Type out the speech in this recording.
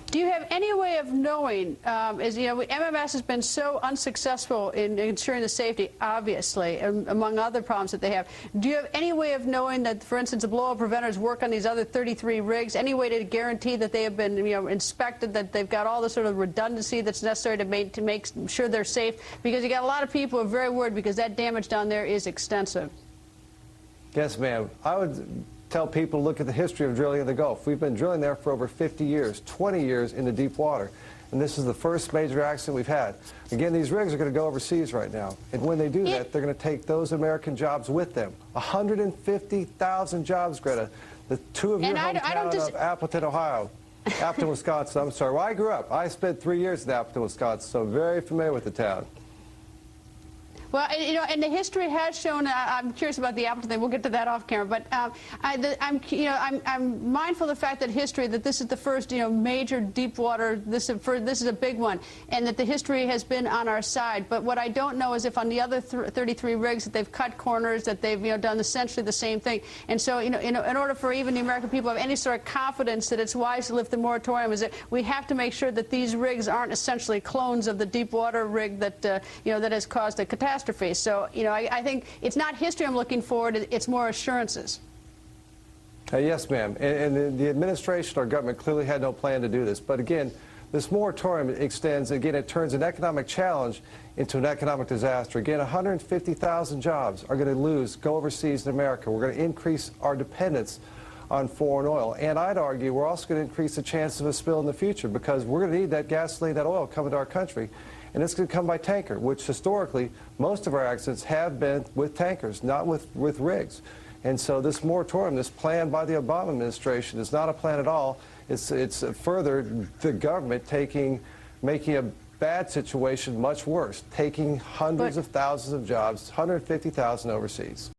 Do you have any way of knowing, as you know, MMS has been so unsuccessful in ensuring the safety, obviously, among other problems that they have. Do you have any way of knowing that, for instance, the blowout preventers work on these other 33 rigs? Any way to guarantee that they have been, inspected, that they've got all the sort of redundancy that's necessary to make sure they're safe? Because you got a lot of people who are very worried because that damage down there is extensive. Yes, ma'am. I would tell people to look at the history of drilling in the Gulf. We've been drilling there for over 50 years, 20 years in the deep water. And this is the first major accident we've had. Again, these rigs are going to go overseas right now. And when they do that, they're going to take those American jobs with them. 150,000 jobs, Greta. The two of your hometown of Appleton, Ohio. Appleton, Wisconsin. I'm sorry. Where I grew up. I spent 3 years in Appleton, Wisconsin, so I'm very familiar with the town. Well, and the history has shown. I'm curious about the Appleton thing. We'll get to that off camera. But I'm mindful of the fact that that this is the first, major deep water. This is a big one, and that the history has been on our side. But what I don't know is if on the other 33 rigs that they've cut corners, that they've done essentially the same thing. And so, in order for even the American people to have any sort of confidence that it's wise to lift the moratorium, is that we have to make sure that these rigs aren't essentially clones of the deep water rig that that has caused a catastrophe. So, I think it's not history I'm looking for, it's more assurances. Yes, ma'am. And the administration or government clearly had no plan to do this. But again, this moratorium extends, again, it turns an economic challenge into an economic disaster. Again, 150,000 jobs are going to go overseas in America. We're going to increase our dependence on foreign oil. And I'd argue we're also going to increase the chances of a spill in the future because we're going to need that gasoline, that oil coming to our country. And it's going to come by tanker, which historically most of our accidents have been with tankers, not with rigs. And so this moratorium, this plan by the Obama administration is not a plan at all. It's further the government making a bad situation much worse, taking hundreds of thousands of jobs, 150,000 overseas.